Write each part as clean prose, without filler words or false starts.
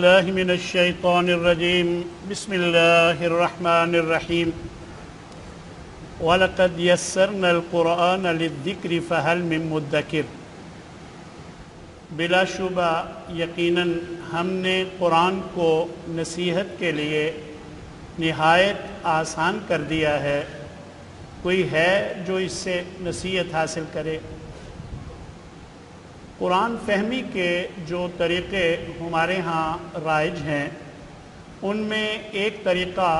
باللہ من الشیطان الرجیم بسم اللہ الرحمن الرحیم وَلَقَدْ يَسَّرْنَا الْقُرْآنَ لِلذِّكْرِ فَهَلْ مِن مُدَّكِرٍ۔ بلا شبہ یقیناً ہم نے قرآن کو نصیحت کے لیے نہایت آسان کر دیا ہے، کوئی ہے جو اس سے نصیحت حاصل کرے؟ قرآن فہمی کے جو طریقے ہمارے ہاں رائج ہیں ان میں ایک طریقہ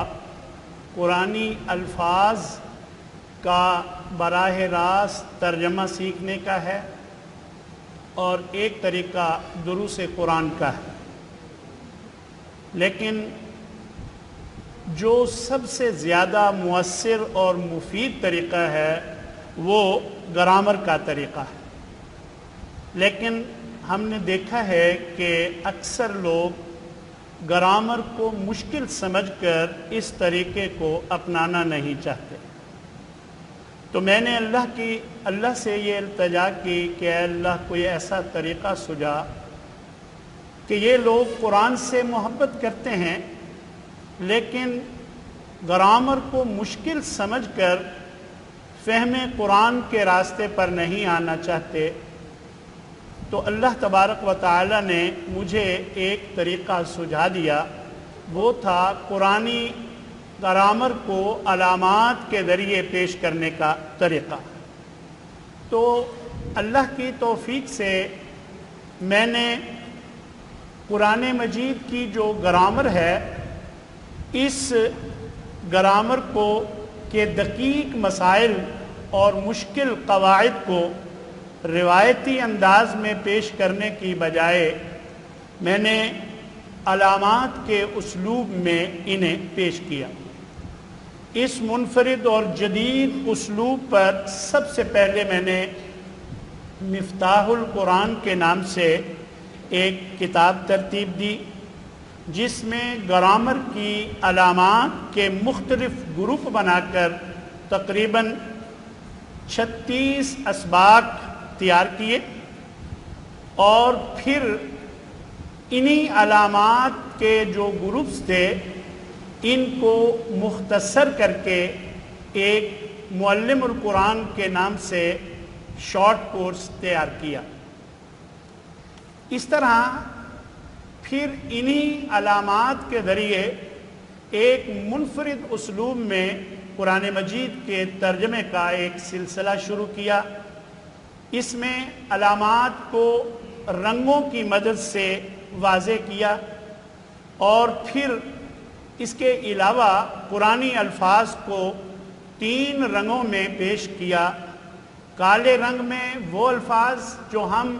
قرآنی الفاظ کا براہ راست ترجمہ سیکھنے کا ہے اور ایک طریقہ دروس قرآن کا ہے، لیکن جو سب سے زیادہ مؤثر اور مفید طریقہ ہے وہ گرامر کا طریقہ ہے۔ لیکن ہم نے دیکھا ہے کہ اکثر لوگ گرامر کو مشکل سمجھ کر اس طریقے کو اپنانا نہیں چاہتے، تو میں نے اللہ سے یہ التجا کی کہ اے اللہ کوئی ایسا طریقہ سجا کہ یہ لوگ قرآن سے محبت کرتے ہیں لیکن گرامر کو مشکل سمجھ کر فہم قرآن کے راستے پر نہیں آنا چاہتے، تو اللہ تبارک و تعالی نے مجھے ایک طریقہ سجھا دیا، وہ تھا قرآنی گرامر کو علامات کے ذریعے پیش کرنے کا طریقہ۔ تو اللہ کی توفیق سے میں نے قرآن مجید کی جو گرامر ہے اس گرامر کو کے دقیق مسائل اور مشکل قواعد کو روایتی انداز میں پیش کرنے کی بجائے میں نے علامات کے اسلوب میں انہیں پیش کیا۔ اس منفرد اور جدید اسلوب پر سب سے پہلے میں نے مفتاح القرآن کے نام سے ایک کتاب ترتیب دی جس میں گرامر کی علامات کے مختلف گروپ بنا کر تقریباً 36 اسباق تیار کیے، اور پھر انہی علامات کے جو گروپس تھے ان کو مختصر کر کے ایک معلم القرآن کے نام سے شارٹ کورس تیار کیا۔ اس طرح پھر انہی علامات کے ذریعے ایک منفرد اسلوب میں قرآن مجید کے ترجمے کا ایک سلسلہ شروع کیا۔ اس میں علامات کو رنگوں کی مدد سے واضح کیا، اور پھر اس کے علاوہ قرآنی الفاظ کو 3 رنگوں میں پیش کیا۔ کالے رنگ میں وہ الفاظ جو ہم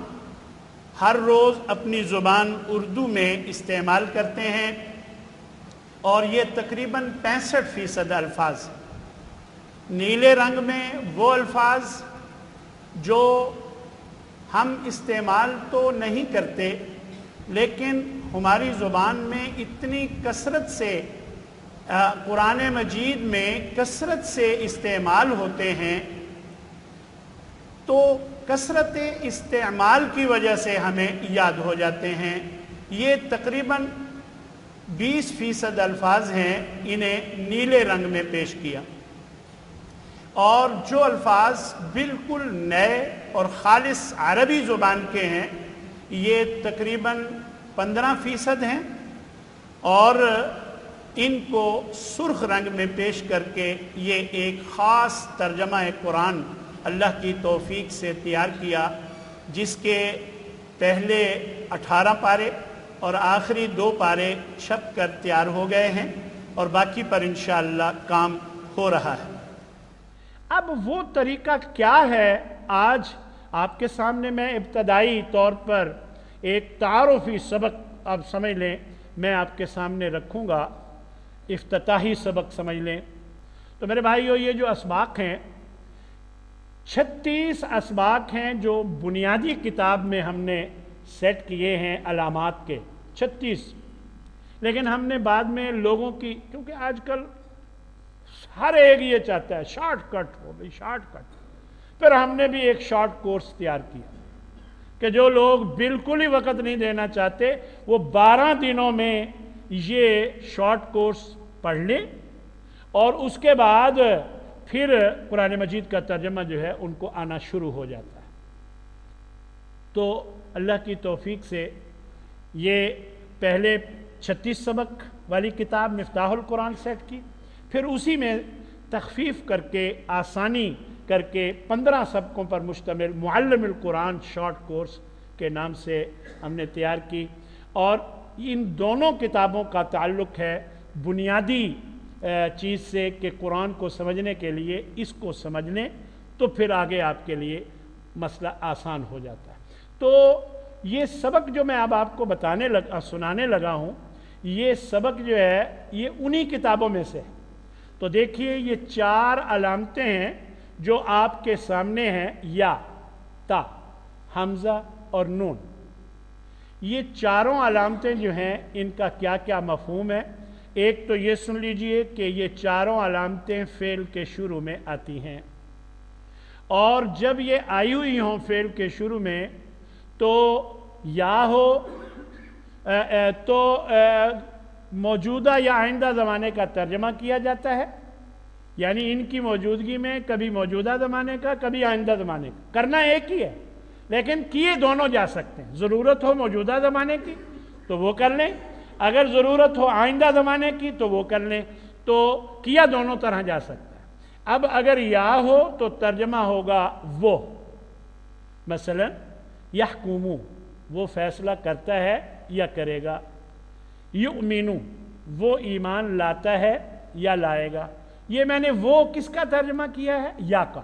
ہر روز اپنی زبان اردو میں استعمال کرتے ہیں، اور یہ تقریباً 65% الفاظ۔ نیلے رنگ میں وہ الفاظ جو ہم استعمال تو نہیں کرتے لیکن ہماری زبان میں اتنی کثرت سے قرآن مجید میں کثرت سے استعمال ہوتے ہیں، تو کثرت استعمال کی وجہ سے ہمیں یاد ہو جاتے ہیں۔ یہ تقریباً 20% الفاظ ہیں، انہیں نیلے رنگ میں پیش کیا، اور جو الفاظ بالکل نئے اور خالص عربی زبان کے ہیں یہ تقریباً 15% ہیں، اور ان کو سرخ رنگ میں پیش کر کے یہ ایک خاص ترجمہ قرآن اللہ کی توفیق سے تیار کیا، جس کے پہلے 18 پارے اور آخری 2 پارے چھپ کر تیار ہو گئے ہیں، اور باقی پر انشاءاللہ کام ہو رہا ہے۔ اب وہ طریقہ کیا ہے؟ آج آپ کے سامنے میں ابتدائی طور پر ایک تعارفی سبق آپ سمجھ لیں میں آپ کے سامنے رکھوں گا، افتتاحی سبق سمجھ لیں۔ تو میرے بھائیو، یہ جو اسباق ہیں 36 اسباق ہیں جو بنیادی کتاب میں ہم نے سیٹ کیے ہیں علامات کے 36، لیکن ہم نے بعد میں لوگوں کی، کیونکہ آج کل ہر ایک یہ چاہتا ہے شارٹ کٹ ہو، بھئی شارٹ کٹ، پھر ہم نے بھی ایک شارٹ کورس تیار کیا کہ جو لوگ بالکل ہی وقت نہیں دینا چاہتے وہ 12 دنوں میں یہ شارٹ کورس پڑھ لیں اور اس کے بعد پھر قرآن مجید کا ترجمہ جو ہے ان کو آنا شروع ہو جاتا ہے۔ تو اللہ کی توفیق سے یہ پہلے 36 سبق والی کتاب مفتاح القرآن سیٹ کی، پھر اسی میں تخفیف کر کے آسانی کر کے 15 سبقوں پر مشتمل معلم القرآن شارٹ کورس کے نام سے ہم نے تیار کی، اور ان دونوں کتابوں کا تعلق ہے بنیادی چیز سے کہ قرآن کو سمجھنے کے لیے اس کو سمجھ لیں تو پھر آگے آپ کے لیے مسئلہ آسان ہو جاتا ہے۔ تو یہ سبق جو میں اب آپ کو سنانے لگا ہوں، یہ سبق جو ہے یہ انہی کتابوں میں سے ہے۔ تو دیکھیے یہ 4 علامتیں ہیں جو آپ کے سامنے ہیں، یا، تا، حمزہ اور نون۔ یہ چاروں علامتیں جو ہیں ان کا کیا کیا مفہوم ہے؟ ایک تو یہ سن لیجئے کہ یہ چاروں علامتیں فعل کے شروع میں آتی ہیں، اور جب یہ آئی ہوئی ہوں فعل کے شروع میں تو یا ہو تو موجودہ یا آئندہ زمانے کا ترجمہ کیا جاتا ہے، یعنی ان کی موجودگی میں کبھی موجودہ زمانے کا کبھی آئندہ زمانے کا، کرنا ایک ہی ہے لیکن کیے دونوں جا سکتے ہیں۔ ضرورت ہو موجودہ زمانے کی تو وہ کر لیں، اگر ضرورت ہو آئندہ زمانے کی تو وہ کر لیں، تو کیا دونوں طرح جا سکتا ہے۔ اب اگر یا ہو تو ترجمہ ہوگا وہ، مثلا یحکمو وہ فیصلہ کرتا ہے یا کرے گا، یؤمنو وہ ایمان لاتا ہے یا لائے گا۔ یہ میں نے وہ کس کا ترجمہ کیا ہے؟ یا کا۔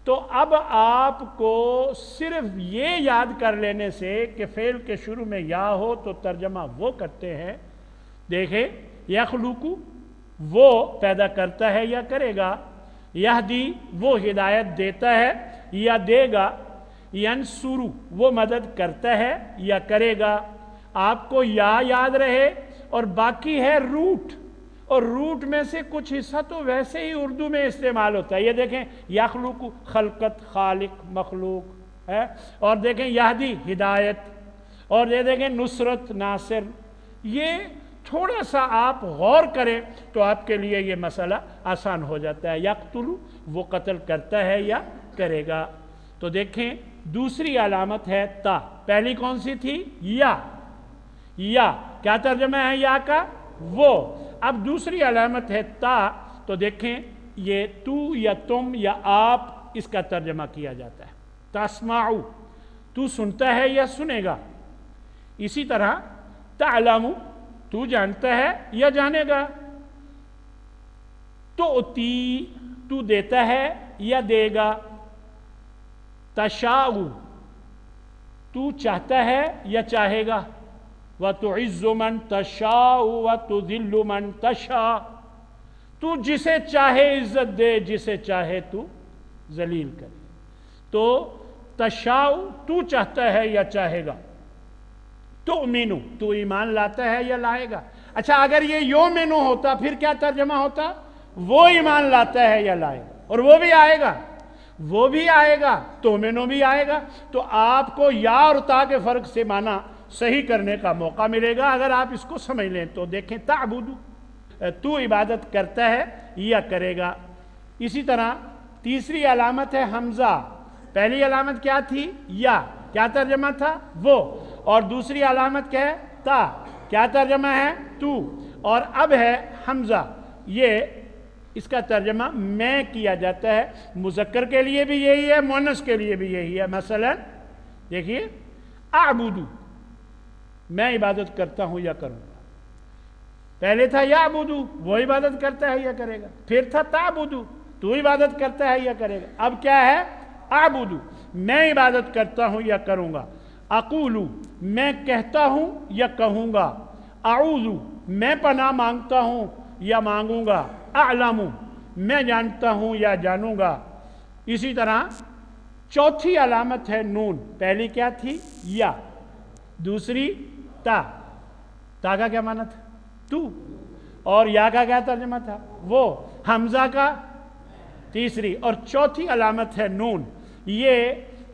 تو اب آپ کو صرف یہ یاد کر لینے سے کہ فعل کے شروع میں یا ہو تو ترجمہ وہ کرتے ہیں، دیکھیں یخلقو وہ پیدا کرتا ہے یا کرے گا، یہدی وہ ہدایت دیتا ہے یا دے گا، ینصرو وہ مدد کرتا ہے یا کرے گا۔ آپ کو یا یاد رہے اور باقی ہے روٹ، اور روٹ میں سے کچھ حصہ تو ویسے ہی اردو میں استعمال ہوتا ہے۔ یہ دیکھیں یخلق خلقت، خالق مخلوق ہے، اور دیکھیں یہدی ہدایت، اور یہ دیکھیں نصرت ناصر۔ یہ تھوڑا سا آپ غور کریں تو آپ کے لیے یہ مسئلہ آسان ہو جاتا ہے۔ یقتل وہ قتل کرتا ہے یا کرے گا۔ تو دیکھیں دوسری علامت ہے تا، پہلی کون سی تھی؟ یا۔ کیا ترجمہ ہے یا کا؟ وہ۔ اب دوسری علامت ہے تا، تو دیکھیں یہ تو یا تم یا آپ، اس کا ترجمہ کیا جاتا ہے تسمعو تو سنتا ہے یا سنے گا۔ اسی طرح تعلم تو جانتا ہے یا جانے گا، تؤتی تو دیتا ہے یا دے گا، تشاء تو چاہتا ہے یا چاہے گا، وَتُعِزُّ مَن تَشَاءُ وَتُذِلُّ مَن تَشَاءُ تو جسے چاہے عزت دے، جسے چاہے تو ذلیل کرے۔ تو تشاء تو چاہتا ہے یا چاہے گا، تؤمنو تو ایمان لاتا ہے یا لائے گا۔ اچھا اگر یہ یؤمنو ہوتا پھر کیا ترجمہ ہوتا؟ وہ ایمان لاتا ہے یا لائے گا، اور وہ بھی آئے گا، وہ بھی آئے گا، تؤمنو بھی آئے گا۔ تو آپ کو یا اور تا کے فرق سے معنی صحیح کرنے کا موقع ملے گا اگر آپ اس کو سمجھ لیں۔ تو دیکھیں تعبدو تو عبادت کرتا ہے یا کرے گا۔ اسی طرح تیسری علامت ہے حمزہ، پہلی علامت کیا تھی؟ یا، کیا ترجمہ تھا؟ وہ، اور دوسری علامت کیا ہے؟ تا، کیا ترجمہ ہے؟ تو، اور اب ہے حمزہ، یہ اس کا ترجمہ میں کیا جاتا ہے، مذکر کے لیے بھی یہی ہے، مؤنث کے لیے بھی یہی ہے۔ مثلا دیکھیے اعبدو میں عبادت کرتا ہوں یا کروں گا، پہلے تھا یعبدو وہ عبادت کرتا ہے یا کرے گا، پھر تھا تعبدو تو عبادت کرتا ہے یا کرے گا، اب کیا ہے؟ اعبدو میں عبادت کرتا ہوں یا کروں گا، اقولو میں کہتا ہوں یا کہوں گا، اعوذ میں پناہ مانگتا ہوں یا مانگوں گا، اعلم میں جانتا ہوں یا جانوں گا۔ اسی طرح چوتھی علامت ہے نون، پہلی کیا تھی؟ یا، دوسری تا، تا کا کیا معنی تھا؟ تو، اور یا کا کیا ترجمہ تھا؟ وہ، حمزہ کا تیسری، اور چوتھی علامت ہے نون۔ یہ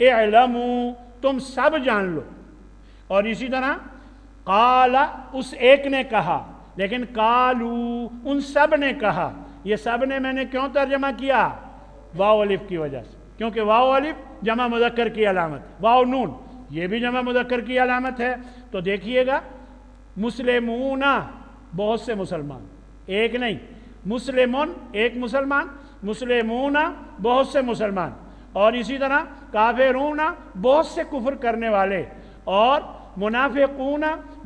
اعلموا تم سب جان لو. اور اسی طرح قال اس ایک نے کہا، لیکن قالوا ان سب نے کہا. یہ سب نے میں نے کیوں ترجمہ کیا؟ واو الف کی وجہ سے، کیونکہ واو الف جمع مذکر کی علامت، واو نون یہ بھی جمع مذکر کی علامت ہے. تو دیکھیے گا مسلمون بہت سے مسلمان، ایک نہیں، مسلمون ایک مسلمان، مسلمون بہت سے مسلمان، اور اسی طرح کافرون بہت سے کفر کرنے والے، اور منافقون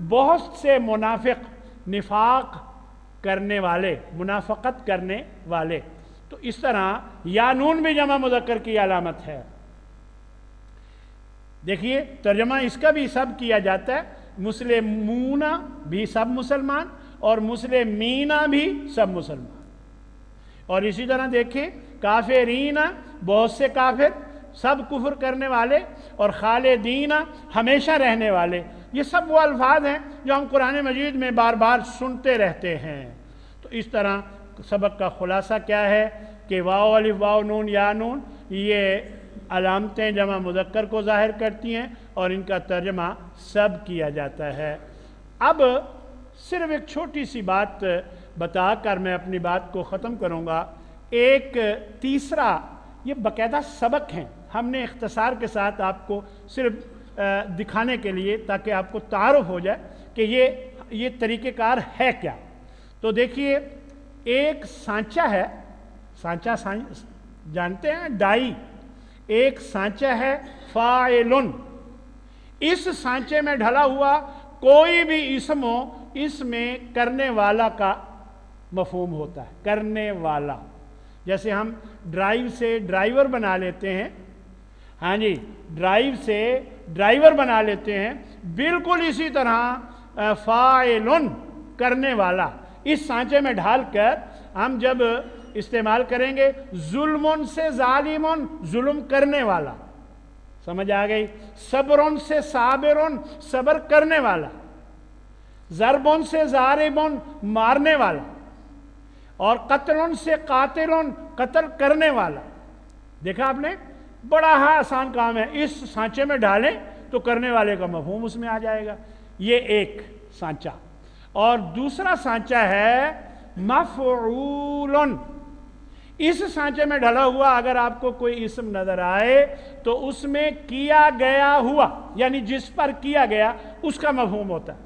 بہت سے منافق، نفاق کرنے والے، منافقت کرنے والے. تو اس طرح یا نون بھی جمع مذکر کی علامت ہے. دیکھیے ترجمہ اس کا بھی سب کیا جاتا ہے، مسلمون بھی سب مسلمان اور مسلمین بھی سب مسلمان. اور اسی طرح دیکھیں کافرین بہت سے کافر، سب کفر کرنے والے، اور خالدین ہمیشہ رہنے والے. یہ سب وہ الفاظ ہیں جو ہم قرآن مجید میں بار بار سنتے رہتے ہیں. تو اس طرح سبق کا خلاصہ کیا ہے کہ واو الف واو نون یا نون یہ علامتیں جمع مذکر کو ظاہر کرتی ہیں اور ان کا ترجمہ سب کیا جاتا ہے. اب صرف ایک چھوٹی سی بات بتا کر میں اپنی بات کو ختم کروں گا. ایک تیسرا، یہ باقاعدہ سبق ہیں، ہم نے اختصار کے ساتھ آپ کو صرف دکھانے کے لیے تاکہ آپ کو تعارف ہو جائے کہ یہ طریقہ کار ہے کیا. تو دیکھیے ایک سانچہ ہے، سانچہ جانتے ہیں، ڈائی. ایک سانچہ ہے فاعلن، اس سانچے میں ڈھلا ہوا کوئی بھی اسم ہو، اس میں کرنے والا کا مفہوم ہوتا ہے، کرنے والا. جیسے ہم ڈرائیو سے ڈرائیور بنا لیتے ہیں، ہاں جی، ڈرائیو سے ڈرائیور بنا لیتے ہیں، بالکل اسی طرح فاعلن کرنے والا اس سانچے میں ڈھال کر ہم جب استعمال کریں گے ظلمن سے ظالمن، ظلم کرنے والا، سمجھ آ گئی، صبرن سے صابرن، صبر کرنے والا، ضربن سے ضاربن، مارنے والا، اور قتلن سے قاتلن، قتل کرنے والا. دیکھا آپ نے، بڑا آسان کام ہے، اس سانچے میں ڈالیں تو کرنے والے کا مفہوم اس میں آ جائے گا. یہ ایک سانچہ. اور دوسرا سانچہ ہے مفعولن. اس سانچے میں ڈھلا ہوا اگر آپ کو کوئی اسم نظر آئے تو اس میں کیا گیا ہوا، یعنی جس پر کیا گیا اس کا مفہوم ہوتا ہے.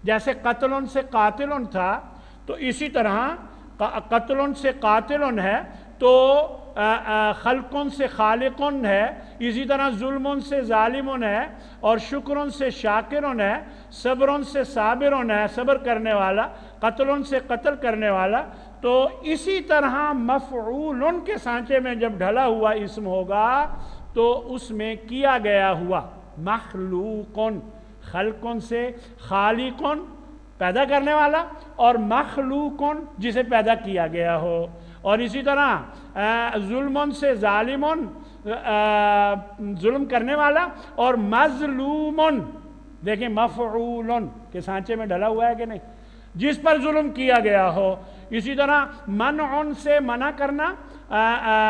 جیسے قتلن سے قاتلن تھا تو اسی طرح قتلن سے قاتلن ہے تو خلقن سے خالقن ہے، اسی طرح ظلمن سے ظالمن ہے، اور شکرن سے شاکرن ہے، صبرن سے صابرن ہے، صبر کرنے والا، قتلن سے قتل کرنے والا. تو اسی طرح مفعولن کے سانچے میں جب ڈھلا ہوا اسم ہوگا تو اس میں کیا گیا ہوا، مخلوقن، خلقن سے خالقن پیدا کرنے والا، اور مخلوقن جسے پیدا کیا گیا ہو. اور اسی طرح ظلمن سے ظالمن، ظلم کرنے والا، اور مظلومن، دیکھیں مفعولن کے سانچے میں ڈلا ہوا ہے کہ نہیں، جس پر ظلم کیا گیا ہو. اسی طرح منعن سے منع کرنا،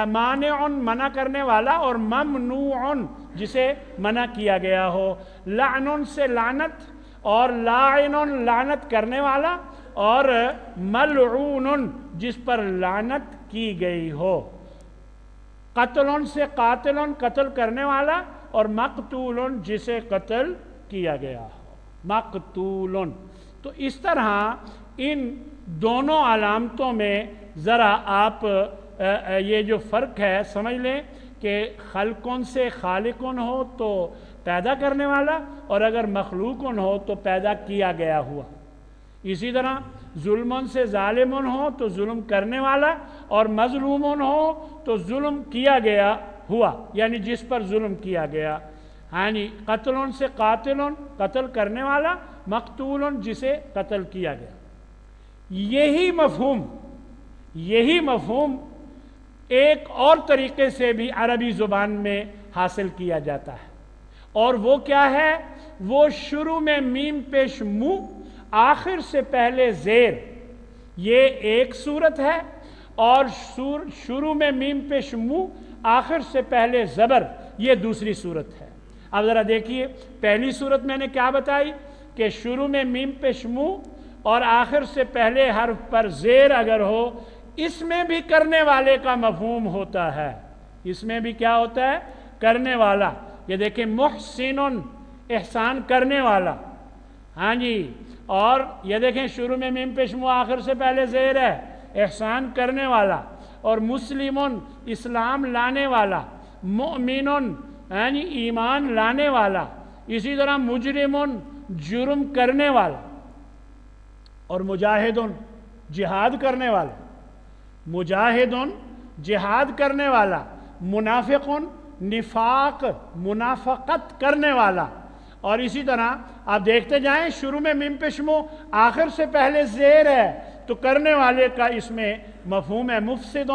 مانعن منع کرنے والا، اور ممنوعن جسے منع کیا گیا ہو. لعنن سے لعنت، اور لاعنن لعنت کرنے والا، اور ملعونن جس پر لعنت کی گئی ہو. قتلن سے قاتلن قتل کرنے والا، اور مقتولن جسے قتل کیا گیا ہو، مقتولن. تو اس طرح ان دونوں علامتوں میں ذرا آپ یہ جو فرق ہے سمجھ لیں کہ خلقن سے خالقن ہو تو پیدا کرنے والا، اور اگر مخلوقن ہو تو پیدا کیا گیا ہوا. اسی طرح ظلمن سے ظالمن ہو تو ظلم کرنے والا، اور مظلومن ہو تو ظلم کیا گیا ہوا، یعنی جس پر ظلم کیا گیا. ہاں جی، قتلن سے قاتلن قتل کرنے والا، مقتولن جسے قتل کیا گیا. یہی مفہوم ایک اور طریقے سے بھی عربی زبان میں حاصل کیا جاتا ہے، اور وہ کیا ہے؟ وہ شروع میں میم پیش مو، آخر سے پہلے زیر، یہ ایک صورت ہے. اور شروع میں میم پیش مو، آخر سے پہلے زبر، یہ دوسری صورت ہے۔ اب ذرا دیکھیے، پہلی صورت میں نے کیا بتائی کہ شروع میں میم پیش منہ اور آخر سے پہلے حرف پر زیر اگر ہو، اس میں بھی کرنے والے کا مفہوم ہوتا ہے، اس میں بھی کیا ہوتا ہے؟ کرنے والا۔ یہ دیکھیں محسن، احسان کرنے والا، ہاں جی، اور یہ دیکھیں شروع میں میم پیش منہ آخر سے پہلے زیر ہے، احسان کرنے والا، اور مسلم، اسلام لانے والا، مؤمن، ہاں جی، ایمان لانے والا، اسی طرح مجرم، جرم کرنے والا، اور مجاہد، جہاد کرنے والا، مجاہد جہاد کرنے والا، منافق نفاق منافقت کرنے والا، اور اسی طرح آپ دیکھتے جائیں شروع میں میم پیش منہ آخر سے پہلے زیر ہے تو کرنے والے کا اس میں مفہوم ہے مفسد،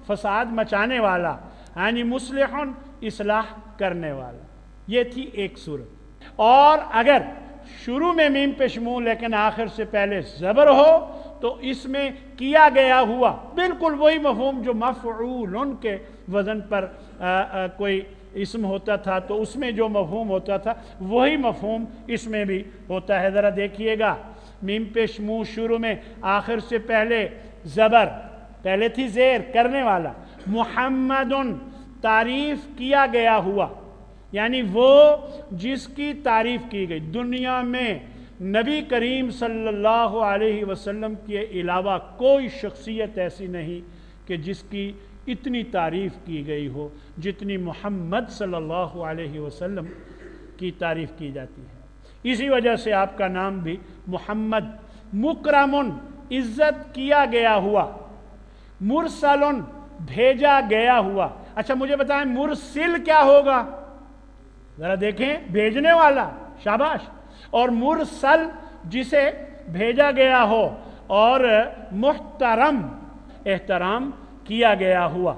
فساد مچانے والا، یعنی مصلح، اصلاح کرنے والا۔ یہ تھی ایک صورت۔ اور اگر شروع میں میم پیش منہ لیکن آخر سے پہلے زبر ہو تو اس میں کیا گیا ہوا بالکل وہی مفہوم جو مفعول کے وزن پر کوئی اسم ہوتا تھا تو اس میں جو مفہوم ہوتا تھا وہی مفہوم اس میں بھی ہوتا ہے۔ ذرا دیکھیے گا، میم پیش منہ شروع میں آخر سے پہلے زبر، پہلے تھی زیر کرنے والا، محمد تعریف کیا گیا ہوا، یعنی وہ جس کی تعریف کی گئی۔ دنیا میں نبی کریم صلی اللہ علیہ وسلم کے علاوہ کوئی شخصیت ایسی نہیں کہ جس کی اتنی تعریف کی گئی ہو جتنی محمد صلی اللہ علیہ وسلم کی تعریف کی جاتی ہے۔ اسی وجہ سے آپ کا نام بھی محمد۔ مکرم عزت کیا گیا ہوا، مرسل بھیجا گیا ہوا۔ اچھا مجھے بتائیں مرسل کیا ہوگا؟ ذرا دیکھیں، بھیجنے والا، شاباش۔ اور مرسل جسے بھیجا گیا ہو، اور محترم احترام کیا گیا ہوا،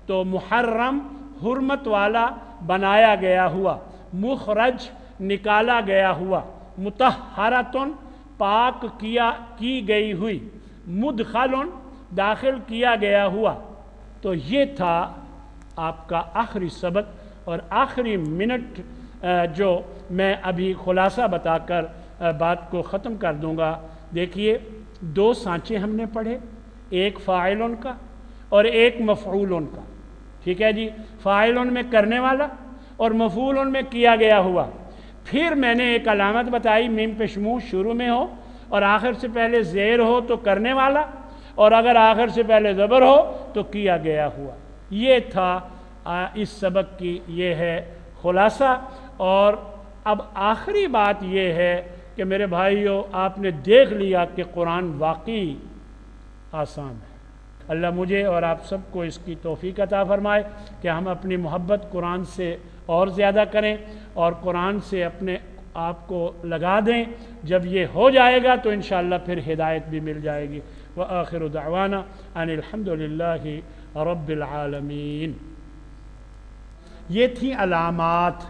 تو محرم حرمت والا بنایا گیا ہوا، مخرج نکالا گیا ہوا، مطہرۃ پاک کی گئی ہوئی، مدخل داخل کیا گیا ہوا۔ تو یہ تھا آپ کا آخری سبق، اور آخری منٹ جو میں ابھی خلاصہ بتا کر بات کو ختم کر دوں گا۔ دیکھیے، دو سانچے ہم نے پڑھے، ایک فاعلن کا اور ایک مفعولن کا، ٹھیک ہے جی؟ فاعلن میں کرنے والا اور مفعولن میں کیا گیا ہوا۔ پھر میں نے ایک علامت بتائی، میم پیش منہ شروع میں ہو اور آخر سے پہلے زیر ہو تو کرنے والا، اور اگر آخر سے پہلے زبر ہو تو کیا گیا ہوا۔ یہ تھا اس سبق کی، یہ ہے خلاصہ۔ اور اب آخری بات یہ ہے کہ میرے بھائیوں، آپ نے دیکھ لیا کہ قرآن واقعی آسان ہے۔ اللہ مجھے اور آپ سب کو اس کی توفیق عطا فرمائے کہ ہم اپنی محبت قرآن سے اور زیادہ کریں اور قرآن سے اپنے آپ کو لگا دیں۔ جب یہ ہو جائے گا تو انشاءاللہ پھر ہدایت بھی مل جائے گی۔ وآخر دعوانا ان الحمد للہ رب العالمین۔ یہ تھی علامات۔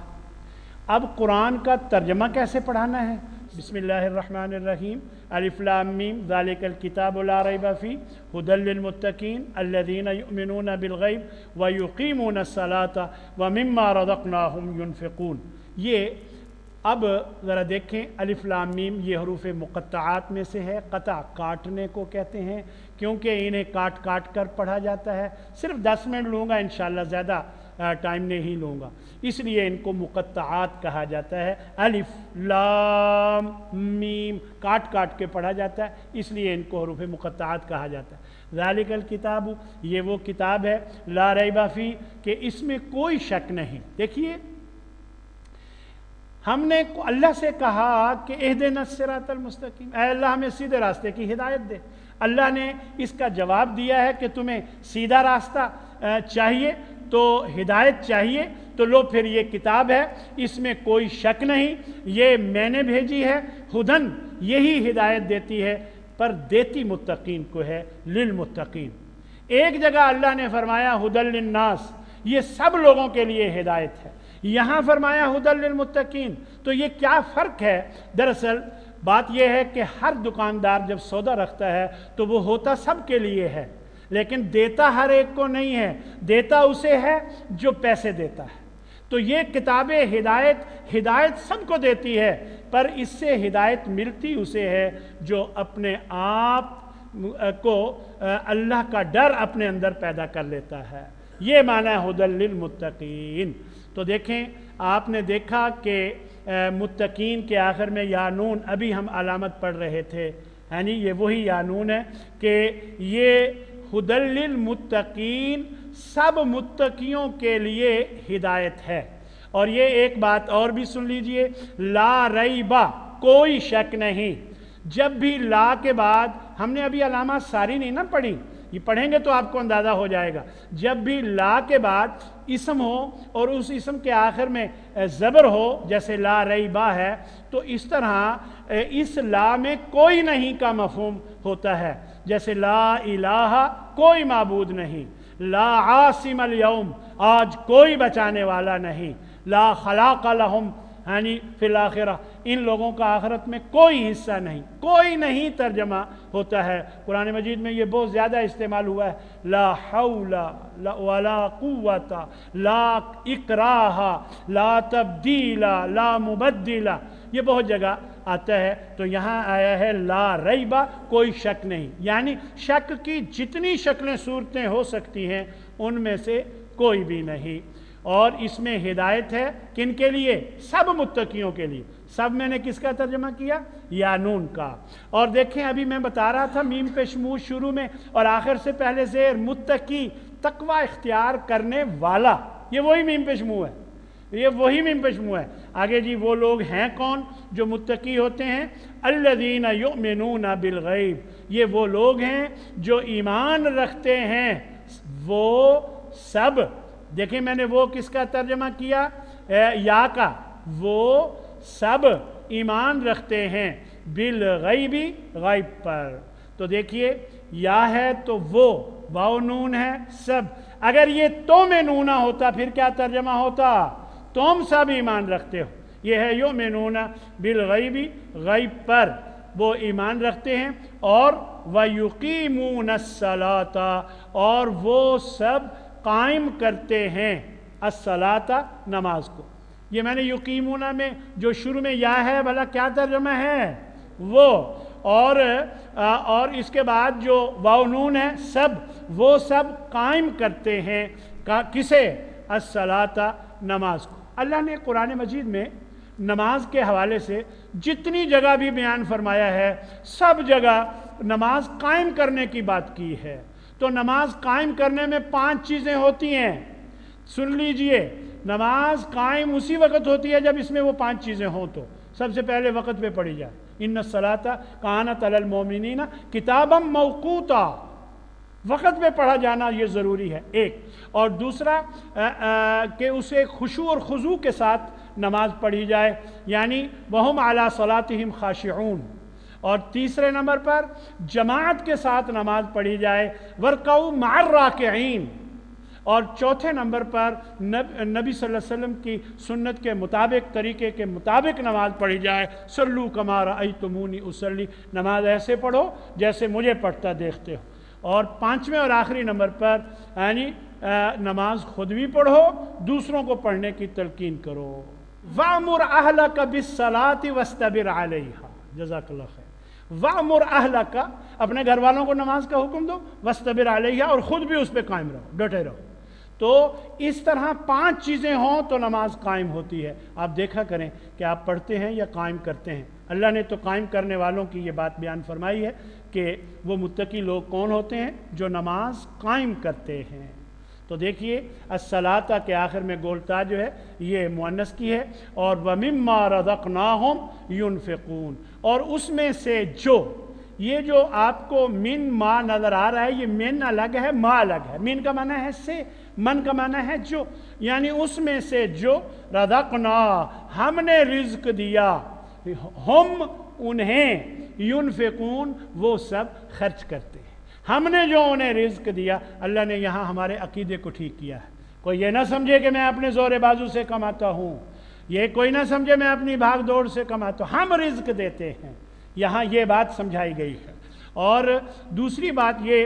اب قرآن کا ترجمہ کیسے پڑھانا ہے؟ بسم اللہ الرحمن الرحیم۔ الف لام میم ذالک الکتاب لا ریب فیہ ھدی للمتقین الذین یؤمنون بالغیب ویقیمون الصلاۃ ومما رزقناہم ینفقون۔ یہ اب ذرا دیکھیں، الف لام میم یہ حروف مقطعات میں سے ہے۔ قطع کاٹنے کو کہتے ہیں کیونکہ انہیں کاٹ کاٹ کر پڑھا جاتا ہے۔ صرف 10 منٹ لوں گا انشاءاللہ، زیادہ ٹائم نہیں لوں گا، اس لیے ان کو مقطعات کہا جاتا ہے۔ الف لام میم کاٹ کاٹ کے پڑھا جاتا ہے، اس لیے ان کو حروف مقطعات کہا جاتا ہے۔ ذالک الکتاب، یہ وہ کتاب ہے، لا ریب فیہ کہ اس میں کوئی شک نہیں۔ دیکھیے، ہم نے اللہ سے کہا کہ اہدنا الصراط المستقیم، اے اللہ ہمیں سیدھے راستے کی ہدایت دے۔ اللہ نے اس کا جواب دیا ہے کہ تمہیں سیدھا راستہ چاہیے تو ہدایت چاہیے تو لو پھر یہ کتاب ہے، اس میں کوئی شک نہیں، یہ میں نے بھیجی ہے۔ ہدن یہی ہدایت دیتی ہے، پر دیتی متقین کو ہے، للمتقین۔ ایک جگہ اللہ نے فرمایا ہدن للناس، یہ سب لوگوں کے لیے ہدایت ہے، یہاں فرمایا ہدن للمتقین۔ تو یہ کیا فرق ہے؟ دراصل بات یہ ہے کہ ہر دکاندار جب سودا رکھتا ہے تو وہ ہوتا سب کے لیے ہے، لیکن دیتا ہر ایک کو نہیں ہے، دیتا اسے ہے جو پیسے دیتا ہے۔ تو یہ کتاب ہدایت سب کو دیتی ہے، پر اس سے ہدایت ملتی اسے ہے جو اپنے آپ کو اللہ کا ڈر اپنے اندر پیدا کر لیتا ہے۔ یہ معنی ہے ھدی للمتقین۔ تو دیکھیں، آپ نے دیکھا کہ متقین کے آخر میں یا نون، ابھی ہم علامت پڑھ رہے تھے، یعنی یہ وہی یا نون ہے کہ یہ ھدی للمتقین سب متقیوں کے لیے ہدایت ہے۔ اور یہ ایک بات اور بھی سن لیجئے، لا ریبہ، کوئی شک نہیں۔ جب بھی لا کے بعد، ہم نے ابھی علامات ساری نہیں نہ پڑھی، یہ پڑھیں گے تو آپ کو اندازہ ہو جائے گا، جب بھی لا کے بعد اسم ہو اور اس اسم کے آخر میں زبر ہو، جیسے لا ریبہ ہے، تو اس طرح اس لا میں کوئی نہیں کا مفہوم ہوتا ہے، جیسے لا الہ، کوئی معبود نہیں، لا عاصم اليوم، آج کوئی بچانے والا نہیں، لا خلاق لہم، یعنی فی الآخرہ، ان لوگوں کا آخرت میں کوئی حصہ نہیں، کوئی نہیں ترجمہ ہوتا ہے۔ قرآن مجید میں یہ بہت زیادہ استعمال ہوا ہے، لا حول ولا قوت لا اکراہ لا تبدیل لا مبدل، یہ بہت جگہ آتا ہے۔ تو یہاں آیا ہے لا ریبہ، کوئی شک نہیں، یعنی شک کی جتنی شکلیں صورتیں ہو سکتی ہیں ان میں سے کوئی بھی نہیں۔ اور اس میں ہدایت ہے کن کے لیے؟ سب متقیوں کے لیے۔ سب میں نے کس کا ترجمہ کیا؟ یا نون کا۔ اور دیکھیں، ابھی میں بتا رہا تھا میم پیش مو شروع میں اور آخر سے پہلے زیر، متقی، تقوی اختیار کرنے والا، یہ وہی میم پیش مو ہے، یہ وہی میم پیش مو ہے۔ آگے جی، وہ لوگ ہیں کون جو متقی ہوتے ہیں؟ الذین یؤمنون بالغیب، یہ وہ لوگ ہیں جو ایمان رکھتے ہیں، وہ سب۔ دیکھیں، میں نے وہ کس کا ترجمہ کیا؟ یا کا، وہ سب ایمان رکھتے ہیں بالغیب، غیب پر۔ تو دیکھیے، یا ہے تو وہ، واو نون ہے، سب۔ اگر یہ تو میں نونہ ہوتا پھر کیا ترجمہ ہوتا؟ تم سب ایمان رکھتے ہو۔ یہ ہے یؤمنون بالغیب، غیب پر وہ ایمان رکھتے ہیں، اور وَيُقِيمُونَ الصَّلَاةَ، اور وہ سب قائم کرتے ہیں الصلاۃ، نماز کو۔ یہ میں نے یقیمون میں جو شروع میں یا ہے، بھلا کیا ترجمہ ہے؟ وہ، اور اس کے بعد جو واو نون ہے، سب، وہ سب قائم کرتے ہیں کسے؟ الصلاۃ، نماز کو۔ اللہ نے قرآن مجید میں نماز کے حوالے سے جتنی جگہ بھی بیان فرمایا ہے، سب جگہ نماز قائم کرنے کی بات کی ہے۔ تو نماز قائم کرنے میں 5 چیزیں ہوتی ہیں، سن لیجئے۔ نماز قائم اسی وقت ہوتی ہے جب اس میں وہ 5 چیزیں ہوں۔ تو سب سے پہلے وقت پہ پڑھی جائے، ان الصلاۃ کانت علی المؤمنین کتابا موقوتا، وقت پہ پڑھا جانا یہ ضروری ہے، ایک۔ اور دوسرا کہ اسے خشوع اور خضوع کے ساتھ نماز پڑھی جائے، یعنی وہم علی صلاتہم خاشعون۔ اور تیسرے نمبر پر جماعت کے ساتھ نماز پڑھی جائے، ورکعوا مع الراکعین۔ اور چوتھے نمبر پر نبی صلی اللہ علیہ وسلم کی سنت کے مطابق، طریقے کے مطابق نماز پڑھی جائے، صلو کما رأیتمونی اصلی، نماز ایسے پڑھو جیسے مجھے پڑھتا دیکھتے ہو۔ اور 5ویں اور آخری نمبر پر یعنی نماز خود بھی پڑھو، دوسروں کو پڑھنے کی تلقین کرو۔ وَأْمُرْ أَهْلَكَ بِالصَّلَاةِ وَاسْتَبِرْ عَلَيْهَا، جزاک اللہ خیر۔ وَأْمُرْ أَهْلَكَ، اپنے گھر والوں کو نماز کا حکم دو، وَاسْتَبِرْ عَلَيْهَا، اور خود بھی اس پہ قائم رہو، ڈٹے رہو۔ تو اس طرح 5 چیزیں ہوں تو نماز قائم ہوتی ہے۔ آپ دیکھا کریں کہ آپ پڑھتے ہیں یا قائم کرتے ہیں۔ اللہ نے تو قائم کرنے والوں کی یہ بات بیان فرمائی ہے کہ وہ متقی لوگ کون ہوتے ہیں؟ جو نماز قائم کرتے ہیں۔ تو دیکھیے، الصلاۃ کے آخر میں گولتا جو ہے یہ مؤنث کی ہے، اور وَمِمَّا رَزَقْنَاهُمْ يُنْفِقُونَ، اور اس میں سے جو، یہ جو آپ کو من ما نظر آ رہا ہے، یہ من الگ ہے، ما الگ ہے۔ من کا معنی ہے سے، من کا معنی ہے جو، یعنی اس میں سے جو رزقنا، ہم نے رزق دیا، ہم انہیں، ينفقون، وہ سب خرچ کرتے ہیں۔ ہم نے جو انہیں رزق دیا، اللہ نے یہاں ہمارے عقیدے کو ٹھیک کیا ہے۔ کوئی یہ نہ سمجھے کہ میں اپنے زور بازو سے کماتا ہوں، یہ کوئی نہ سمجھے میں اپنی بھاگ دوڑ سے کماتا ہوں، ہم رزق دیتے ہیں، یہاں یہ بات سمجھائی گئی ہے۔ اور دوسری بات یہ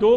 2